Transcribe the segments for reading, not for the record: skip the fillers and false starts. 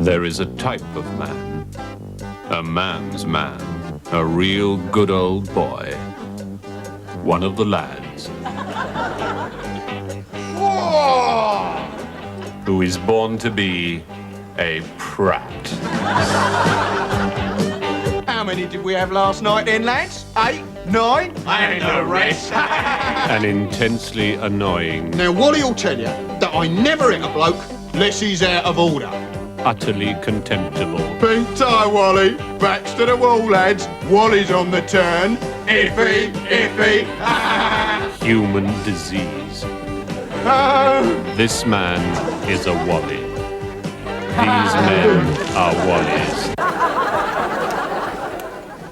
There is a type of man, a man's man, a real good old boy, one of the lads, who is born to be a prat. How many did we have last night then, lads? 8, 9? And the rest. An intensely annoying, Now, Wally will tell you that I never hit a bloke unless he's out of order. utterly contemptible, Pink tie, Wally. Backs to the wall, lads. Wally's on the turn. Iffy, iffy. human disease. Oh. This man is a Wally. These men are Wallies.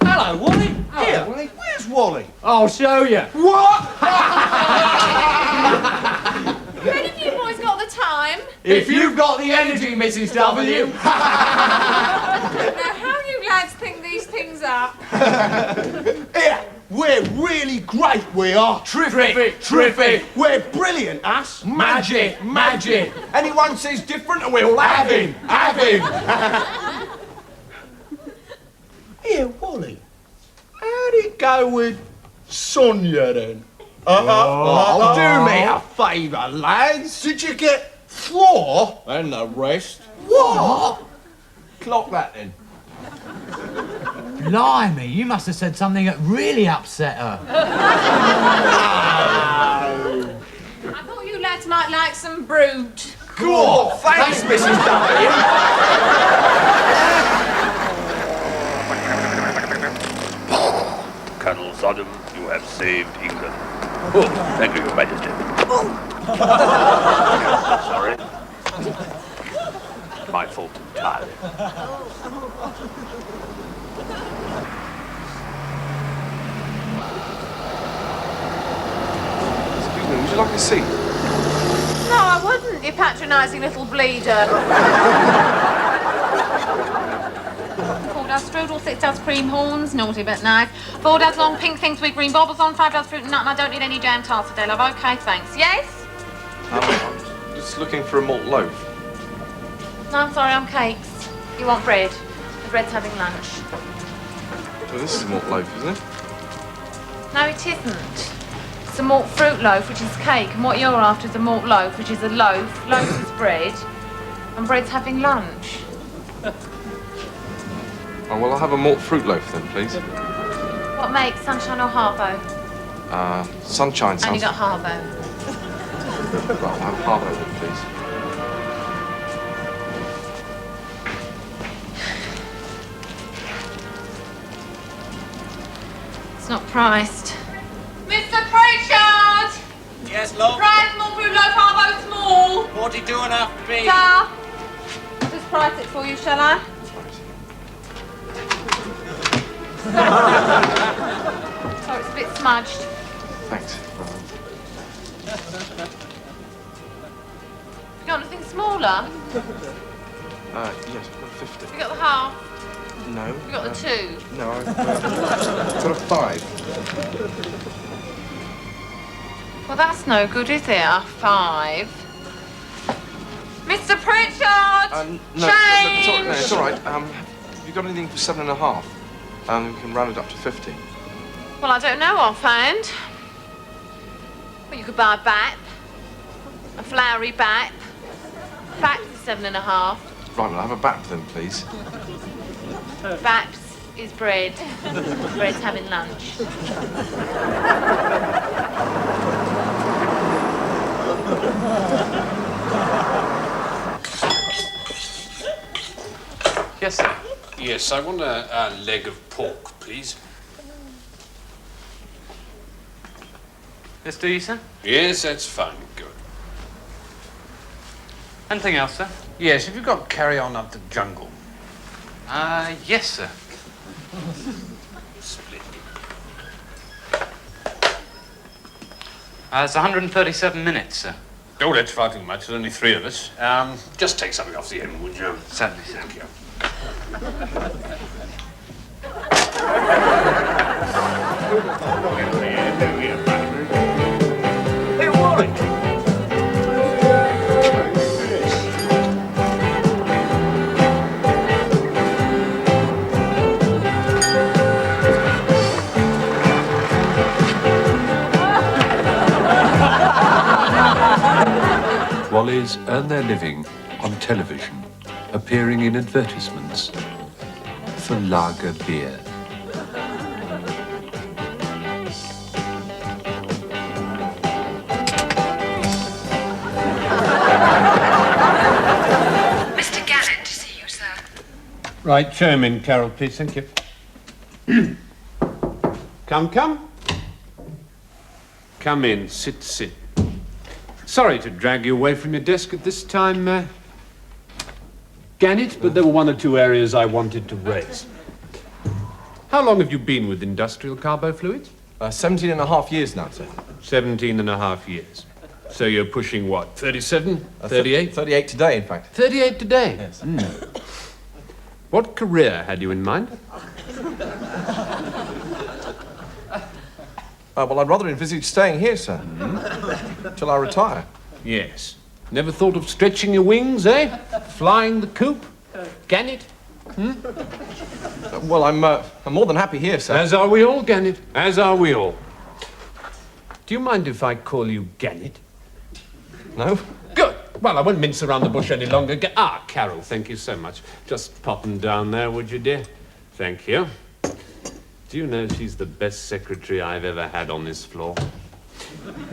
Hello, Wally. Here, Wally. Where's Wally? I'll show you. What? Any of you boys got the time? If you've got the energy, Mrs. W. Now, how you lads think these things up? Here, we're really great, we are. Terrific. We're brilliant, us. Magic. Anyone says different and we'll have him. Here, Wally. How'd it go with Sonia then? Do me a favour, lads. Did you get floor? And the rest. What? Clock that then. Blimey, you must have said something that really upset her. I thought you lads might like some brute. Cool. Thanks, Mrs. W. Colonel Sodom, you have saved England. Oh, thank you, Your Majesty. Sorry. My fault entirely. Excuse me, would you like a seat? No, I wouldn't, you patronising little bleeder. 4 does strudel, 6 does cream horns, naughty but nice. 4 does long pink things with green baubles on, 5 does fruit and nut, and I don't need any jam tarts today, love. Okay, thanks. Yes? I'm just looking for a malt loaf. No, I'm sorry, I'm cakes. You want bread? The bread's having lunch. Well, this is a malt loaf, isn't it? No, it isn't. It's a malt fruit loaf, which is cake, and what you're after is a malt loaf, which is a loaf. Loaf is bread, and bread's having lunch. Oh, well, I'll have a malt fruit loaf then, please. What makes, sunshine or harbo? Sunshine And sounds... you got harbo. Right, I'll have harbo then, please. It's not priced. Mr. Pritchard! Yes, love. Price small fruit loaf, harbo small. 42.5p. Sir, I'll just price it for you, shall I? Oh, it's a bit smudged. Thanks. You got anything smaller? Yes, I've got a 50. You got the half? No. You got the 2? No, I've got a 5. Well, that's no good, is it? A 5. Mr. Pritchard! No, Change! it's all right. Have you got anything for 7.5? We can round it up to 50. Well, I don't know offhand. Well, you could buy a bap. A floury bap. Baps is 7.5. Right, well, I'll have a bap then, please. Baps is bread. Bread's having lunch. Yes, sir. Yes, I want a leg of pork, please. This do you, sir? Yes, that's fine. Good. Anything else, sir? Yes, have you got carry on up the jungle? Yes, sir. Splendid. It's 137 minutes, sir. Oh, that's far too much. There's only 3 of us. Just take something off the end, would you? Certainly, sir. Thank you. Hey, Wally. Wallies earn their living on television, appearing in advertisements for lager beer. Mr. Gannett to see you, sir. Right, show him in, Carol, please. Thank you. Come. Come in, sit. Sorry to drag you away from your desk at this time, Gannett, but there were one or two areas I wanted to raise. How long have you been with industrial carbofluids? 17 and a half years now, sir. 17 and a half years. So you're pushing what, 37, 38? 38 today, in fact. 38 today? Yes. What career had you in mind? Well, I'd rather envisage staying here, sir. Till I retire. Yes. Never thought of stretching your wings, eh? Flying the coop? Gannett? Well, I'm more than happy here, sir. As are we all, Gannett. As are we all. Do you mind if I call you Gannett? No? Good. Well, I won't mince around the bush any longer. Carol, thank you so much. Just pop 'em down there, would you, dear? Thank you. Do you know she's the best secretary I've ever had on this floor?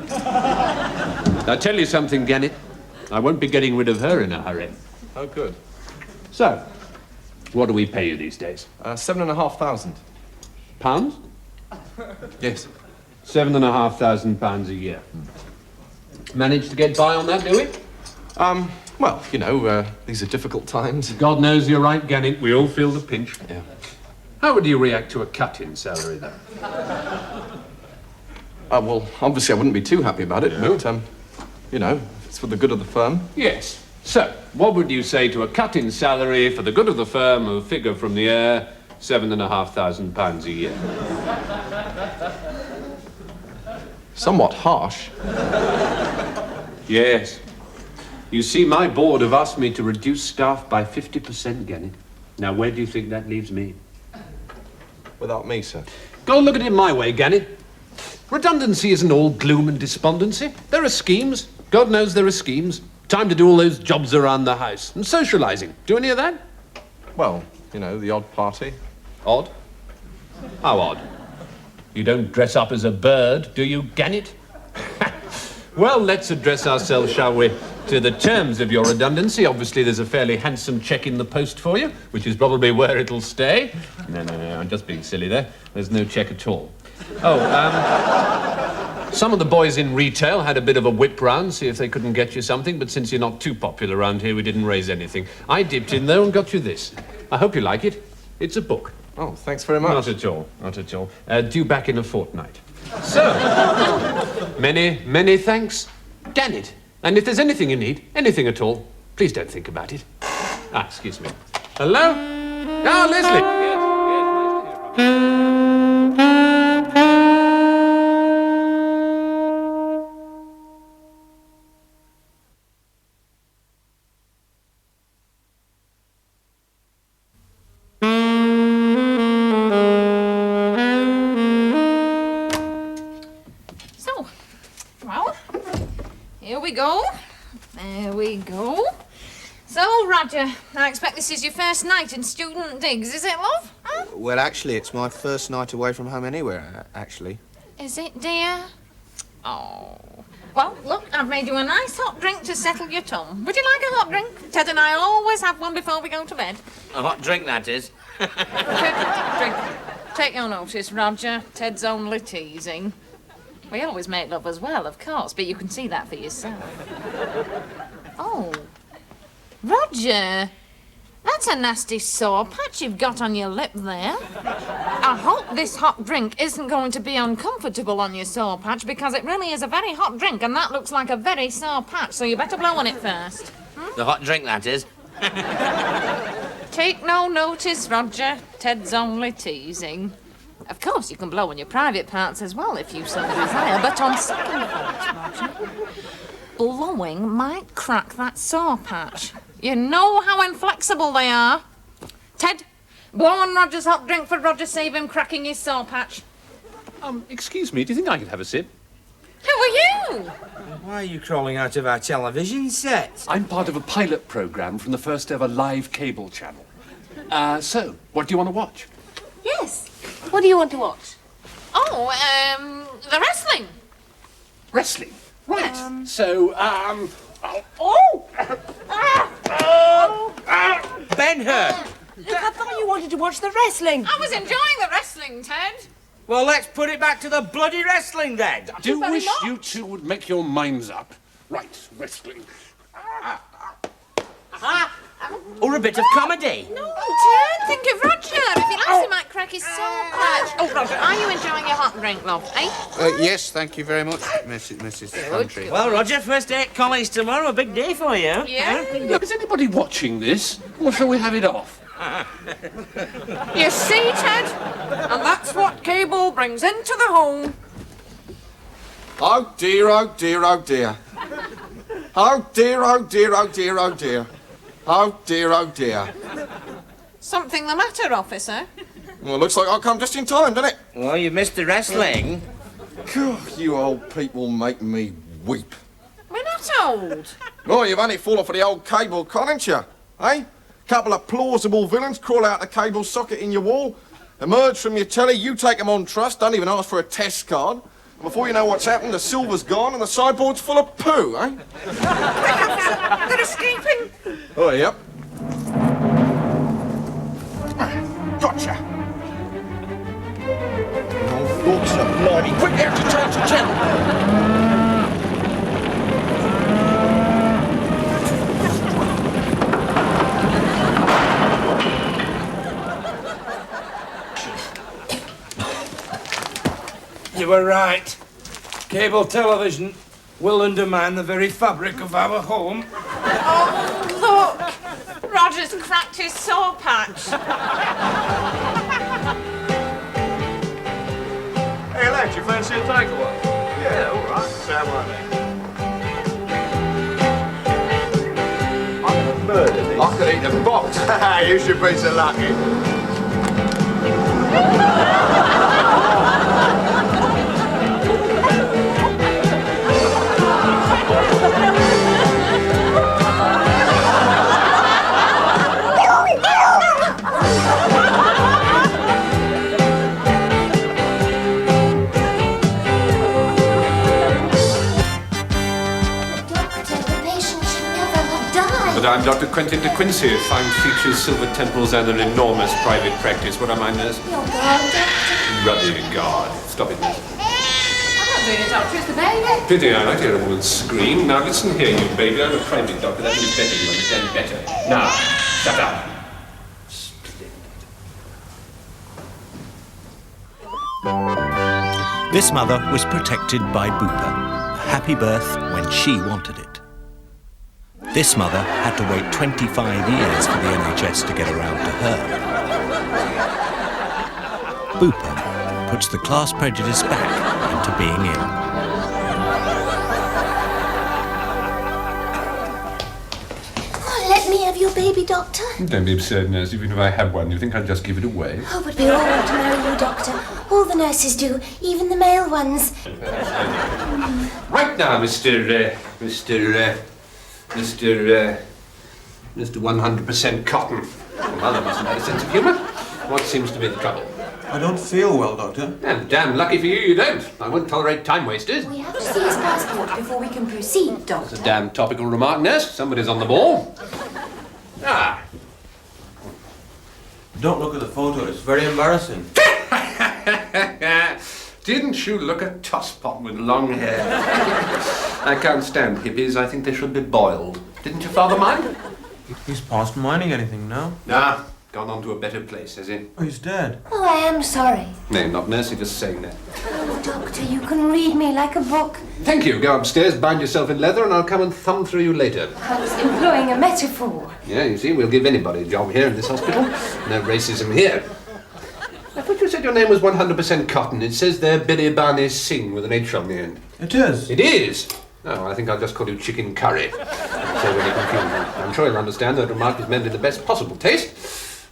I'll tell you something, Gannett. I won't be getting rid of her in a hurry. Oh, good. So, what do we pay you these days? £7,500. Pounds? Yes. £7,500 a year. Managed to get by on that, do we? Well, you know, these are difficult times. God knows you're right, Gannett. We all feel the pinch. Yeah. How would you react to a cut in salary, though? Well, obviously I wouldn't be too happy about it, No. but, you know, it's for the good of the firm. Yes. So, what would you say to a cut in salary for the good of the firm, a figure from the air, £7,500 a year? Somewhat harsh. Yes. You see, my board have asked me to reduce staff by 50%, Gannett. Now, where do you think that leaves me? Without me, sir. Go and look at it my way, Gannett. Redundancy isn't all gloom and despondency. There are schemes. God knows there are schemes. Time to do all those jobs around the house. And socialising. Do any of that? Well, you know, the odd party. Odd? How odd? You don't dress up as a bird, do you, Gannett? Well, let's address ourselves, shall we, to the terms of your redundancy. Obviously, there's a fairly handsome cheque in the post for you, which is probably where it'll stay. No, I'm just being silly there. There's no cheque at all. Some of the boys in retail had a bit of a whip round, see if they couldn't get you something, but since you're not too popular around here, we didn't raise anything. I dipped in, though, and got you this. I hope you like it. It's a book. Oh, thanks very much. Not at all, not at all. Due back in a fortnight. So, many thanks, Gannett. And if there's anything you need, anything at all, please don't think about it. Excuse me. Hello? Ah, Leslie. Yes, nice to hear from you. There we go. So, Roger, I expect this is your first night in student digs, is it, love? Huh? Well, actually, it's my first night away from home anywhere, actually. Is it, dear? Oh. Well, look, I've made you a nice hot drink to settle your tongue. Would you like a hot drink? Ted and I always have one before we go to bed. A hot drink, that is. Take your notice, Roger. Ted's only teasing. We always make love as well, of course, but you can see that for yourself. Oh. Roger, that's a nasty sore patch you've got on your lip there. I hope this hot drink isn't going to be uncomfortable on your sore patch, because it really is a very hot drink, and that looks like a very sore patch, so you better blow on it first. The hot drink, that is. Take no notice, Roger. Ted's only teasing. Of course, you can blow on your private parts as well, if you so desire, but on second thoughts, Roger, blowing might crack that sore patch. You know how inflexible they are. Ted, blow on Roger's hot drink for Roger, save him cracking his sore patch. Excuse me, do you think I could have a sip? Who are you? Why are you crawling out of our television set? I'm part of a pilot program from the first ever live cable channel. So, what do you want to watch? Yes. What do you want to watch? Oh, the wrestling. Wrestling? Right. Ben-Hur! Look, I thought you wanted to watch the wrestling. I was enjoying the wrestling, Ted. Well, let's put it back to the bloody wrestling then. I do wish you two would make your minds up. Right, wrestling. Or a bit of comedy. No, Ted, think of Roger. If he likes, he might crack his soul patch. Oh, Roger, are you enjoying your hot drink, love, eh? Yes, thank you very much, Mrs. Country. Well, Roger, first day at college tomorrow. A big day for you. Yeah. Look, is anybody watching this? Or shall we have it off? You see, Ted? And that's what cable brings into the home. Oh dear, oh dear, oh dear. Oh dear, oh dear, oh dear, oh dear. Oh dear, oh dear. Something the matter, officer? Well, looks like I'll come just in time, doesn't it? Well, you missed the wrestling. You old people make me weep. We're not old. Oh, you've only fallen for the old cable con, haven't you? Eh? Couple of plausible villains crawl out the cable socket in your wall, emerge from your telly, you take them on trust, don't even ask for a test card. And before you know what's happened, the silver's gone and the sideboard's full of poo, eh? They're escaping. Oh, yep. Gotcha. Oh, Lord, blimey. Quick, there to change the channel. You were right. Cable television will undermine the very fabric of our home. Oh, look. Roger's cracked his soul patch. Hey, lads, you fancy a takeaway? Yeah, all right. Sound like me. I could murder this. I could eat a box. You should be so lucky. I'm Dr. Quentin de Quincy, fine features, silver temples, and an enormous private practice. What am I, nurse? Your guard, Doctor. Ruddy guard. Stop it, nurse. I'm not doing it, Doctor. It's the baby. Pity, I like to hear a woman scream. Now listen here, you baby. I'm a private doctor. That means better. You understand better. Now, shut up. Splendid. This mother was protected by Bupa, a happy birth when she wanted it. This mother had to wait 25 years for the NHS to get around to her. Bupa puts the class prejudice back into being in. Oh, let me have your baby, Doctor. Don't be absurd, nurse. Even if I had one, you think I'd just give it away? Oh, but we all want to know you, Doctor. All the nurses do, even the male ones. Right now, Mr. 100% Cotton. Your mother mustn't have a sense of humour. What seems to be the trouble? I don't feel well, Doctor. And damn lucky for you, you don't. I won't tolerate time wasters. We have to see his passport before we can proceed, Doctor. That's a damn topical remark, nurse. Somebody's on the ball. Ah. Don't look at the photo. It's very embarrassing. Didn't you look a tosspot with long hair? I can't stand hippies. I think they should be boiled. Didn't your father mind? He's past minding anything now. Nah, gone on to a better place, has he? Oh, he's dead. Oh, I am sorry. No, not nurse, just saying that. Oh, Doctor, you can read me like a book. Thank you. Go upstairs, bind yourself in leather, and I'll come and thumb through you later. I was employing a metaphor. Yeah, you see, we'll give anybody a job here in this hospital. No racism here. I thought you said your name was 100% Cotton. It says there Billy Barney Singh with an H on the end. It is. It is? No, I think I'll just call you Chicken Curry. So really confusing. I'm sure you'll understand that remark is meant in the best possible taste.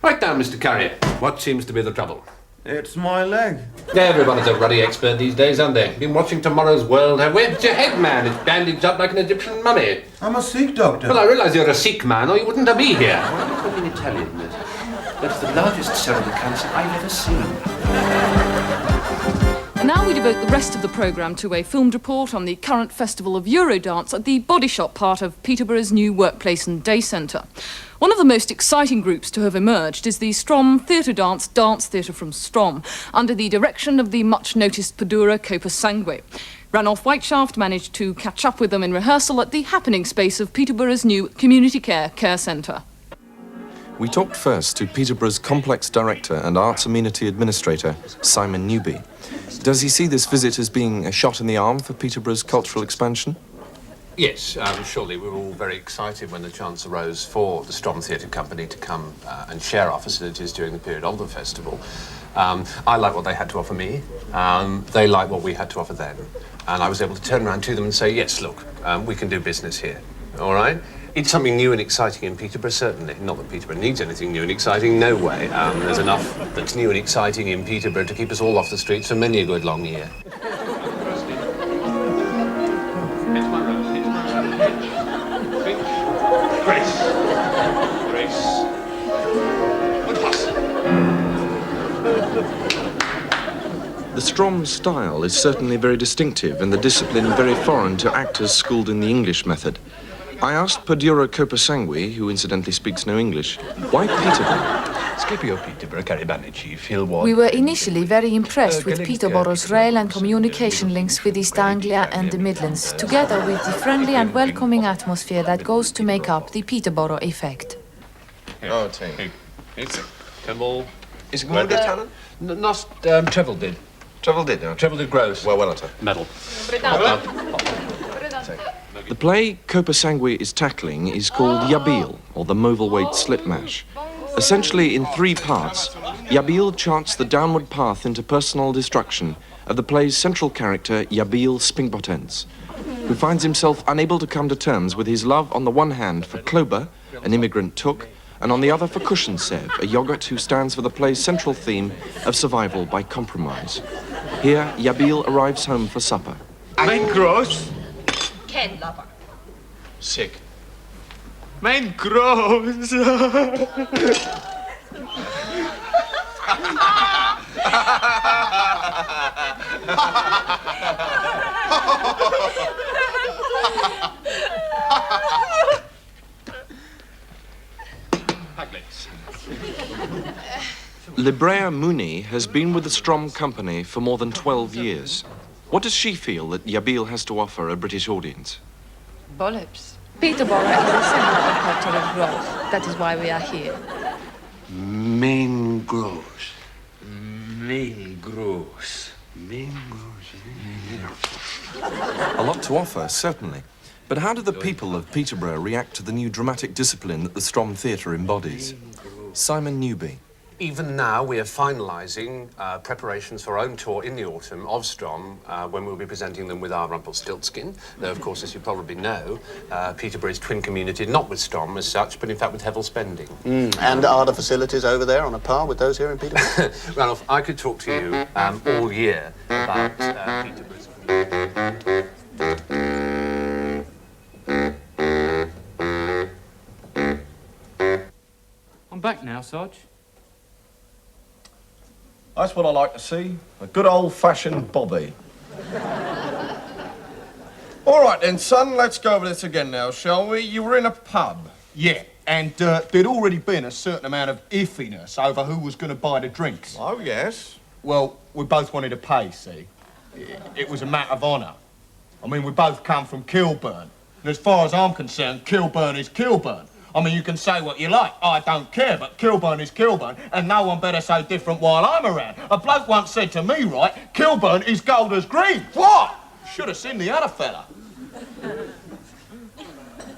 Right now, Mr. Curry. What seems to be the trouble? It's my leg. Everybody's a ruddy expert these days, aren't they? Been watching Tomorrow's World, have we? It's your head, man. It's bandaged up like an Egyptian mummy. I'm a Sikh doctor. Well, I realise you're a Sikh man, or you wouldn't have been here. Why are you talking Italian, miss? That's the largest cervical cancer I've ever seen. And now we devote the rest of the programme to a filmed report on the current festival of Eurodance at the Body Shop part of Peterborough's new workplace and day centre. One of the most exciting groups to have emerged is the Strom Theatre Dance Theatre from Strom, under the direction of the much-noticed Padura Copa-Sangue. Ranulph Whiteshaft managed to catch up with them in rehearsal at the happening space of Peterborough's new Community Care Centre. We talked first to Peterborough's complex director and arts amenity administrator, Simon Newby. Does he see this visit as being a shot in the arm for Peterborough's cultural expansion? Yes, surely we were all very excited when the chance arose for the Strom Theatre Company to come and share our facilities during the period of the festival. I like what they had to offer me. They like what we had to offer them. And I was able to turn around to them and say, yes, look, we can do business here, all right? It's something new and exciting in Peterborough, certainly. Not that Peterborough needs anything new and exciting, no way. There's enough that's new and exciting in Peterborough to keep us all off the streets for many a good long year. Grace. Good pass. The Strom style is certainly very distinctive and the discipline very foreign to actors schooled in the English method. I asked Padura Copa-Sangue, who incidentally speaks no English, why Peterborough? We were initially very impressed with Peterborough's rail and communication links with East Anglia and the Midlands, together with the friendly and welcoming atmosphere that goes to make up the Peterborough effect. Oh, team. Campbell. Is it going to talent? Not Trevel did. Trevel did, no? Trevel did gross. Well, I'll take. Medal. The play Copa-Sangue is tackling is called Yabil, or the Movil-Weight Slip Mash. Essentially, in 3 parts, Yabil charts the downward path into personal destruction of the play's central character, Yabil Spingpotens, who finds himself unable to come to terms with his love on the one hand for Kloba, an immigrant Tuk, and on the other for Kushensev, a yogurt who stands for the play's central theme of survival by compromise. Here, Yabil arrives home for supper. Mein gross. Ken lover. Sick. Mein gross. Librea Mooney has been with the Strom Company for more than 12 years. What does she feel that Yabil has to offer a British audience? Bollocks. Peterborough is a symbol of cultural growth. That is why we are here. Main gross. Main gross. Main gross. A lot to offer, certainly. But how do the people of Peterborough react to the new dramatic discipline that the Strom Theatre embodies? Simon Newby. Even now, we are finalising preparations for our own tour in the autumn of Strom, when we'll be presenting them with our Rumpelstiltskin. Though, of course, as you probably know, Peterborough is twin community, not with Strom as such, but in fact with Hevel Spending. And are the facilities over there on a par with those here in Peterborough? Ranulph, I could talk to you all year about Peterborough's community. I'm back now, Sarge. That's what I like to see. A good old-fashioned Bobby. All right then, son, let's go over this again now, shall we? You were in a pub. Yeah, and there'd already been a certain amount of iffiness over who was going to buy the drinks. Oh, yes. Well, we both wanted to pay, see? It was a matter of honour. I mean, we both come from Kilburn. And as far as I'm concerned, Kilburn is Kilburn. I mean, you can say what you like, I don't care, but Kilburn is Kilburn, and no one better say different while I'm around. A bloke once said to me, right, Kilburn is gold as green. What? Should have seen the other fella.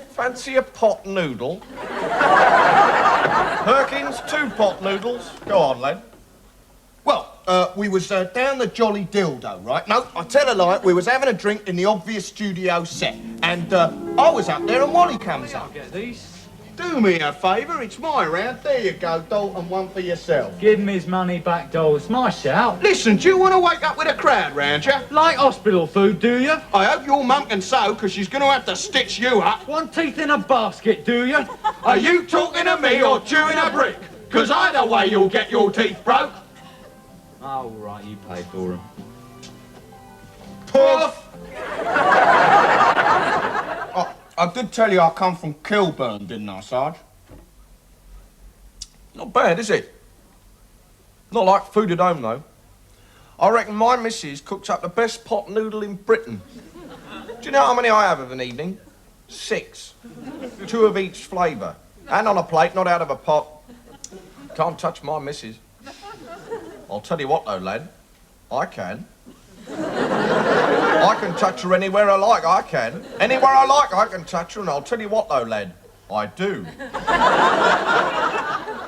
Fancy a pot noodle? Perkins, 2 pot noodles. Go on, lad. Well, we was down the Jolly Dildo, right? No, I tell a lie, we was having a drink in the Obvious Studio set, and I was up there and Wally comes up. Get these. Do me a favour, it's my round. There you go, Dalton, one for yourself. Give him his money back, Dole. It's my shout. Listen, do you want to wake up with a crowd round you? Like hospital food, do you? I hope your mum can sew, because she's going to have to stitch you up. Want teeth in a basket, do you? Are you talking to me or chewing a brick? Because either way you'll get your teeth broke. Oh, right, you pay for them. Puff! I did tell you I come from Kilburn, didn't I, Sarge? Not bad, is it? Not like food at home, though. I reckon my missus cooks up the best pot noodle in Britain. Do you know how many I have of an evening? 6. 2 of each flavour. And on a plate, not out of a pot. Can't touch my missus. I'll tell you what, though, lad. I can. I can touch her anywhere I like, I can. Anywhere I like, I can touch her, and I'll tell you what, though, lad. I do.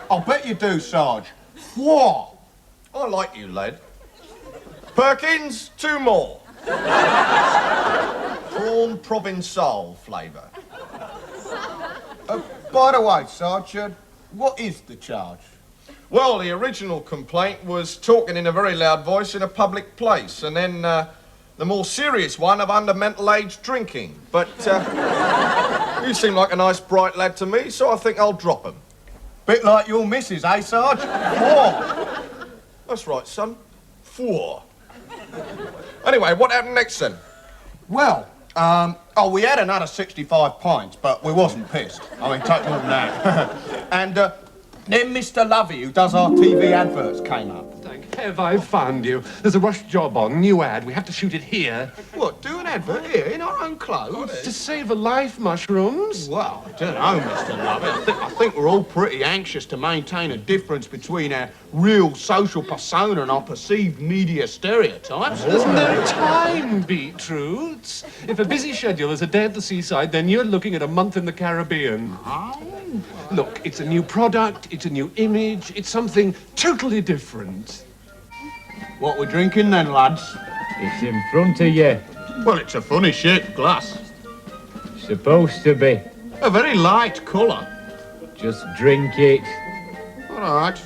I'll bet you do, Sarge. Whoa! I like you, lad. Perkins, 2 more. Prawn Provençal flavour. By the way, Sarge, what is the charge? Well, the original complaint was talking in a very loud voice in a public place, and then the more serious one of under mental age drinking. But you seem like a nice, bright lad to me, so I think I'll drop him. Bit like your missus, eh, Sarge? 4. That's right, son. 4. Anyway, what happened next, then? Well, we had another 65 pints, but we wasn't pissed. I mean, take more than that. And, then Mr. Lovey, who does our TV adverts, came up. Thank Hev, I've found you. There's a rush job on, new ad. We have to shoot it here. What, do an advert here, in our own clothes? To save a life, mushrooms. Well, I don't know, Mr. Lovey. I think we're all pretty anxious to maintain a difference between our real social persona and our perceived media stereotypes. There's no time, Beetroots. If a busy schedule is a day at the seaside, then you're looking at a month in the Caribbean. Oh. Look, it's a new product, it's a new image, it's something totally different. What we're drinking then, lads? It's in front of you. Well, it's a funny shaped glass. Supposed to be. A very light colour. Just drink it. All right.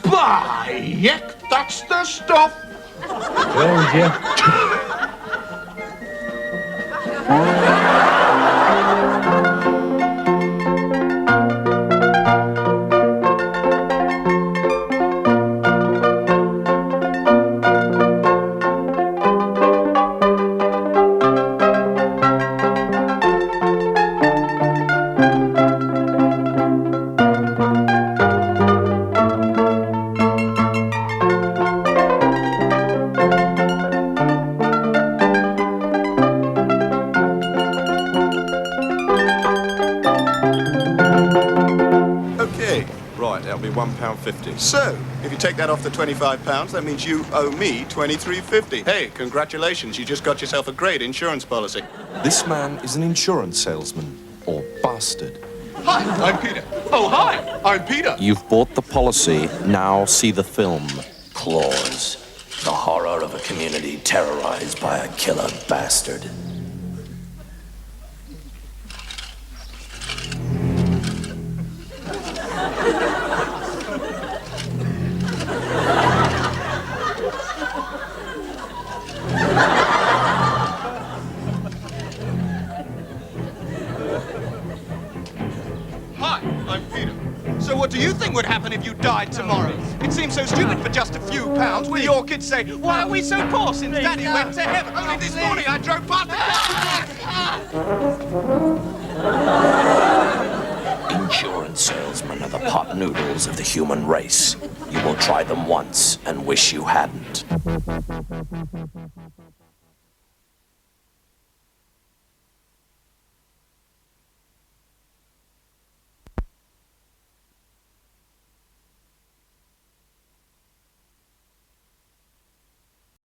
By heck, that's the stuff. Told you. £1.50. So, if you take that off the £25, that means you owe me £23.50. Hey, congratulations, you just got yourself a great insurance policy. This man is an insurance salesman, or bastard. Hi, I'm Peter. Oh, hi, I'm Peter. You've bought the policy, now see the film. Claws. The horror of a community terrorized by a killer bastard. What do you think would happen if you died tomorrow? It seems so stupid for just a few pounds. Will your kids say, why are we so poor since Daddy went to heaven? Only this morning I drove past the... Insurance salesmen are the pot noodles of the human race. You will try them once and wish you hadn't.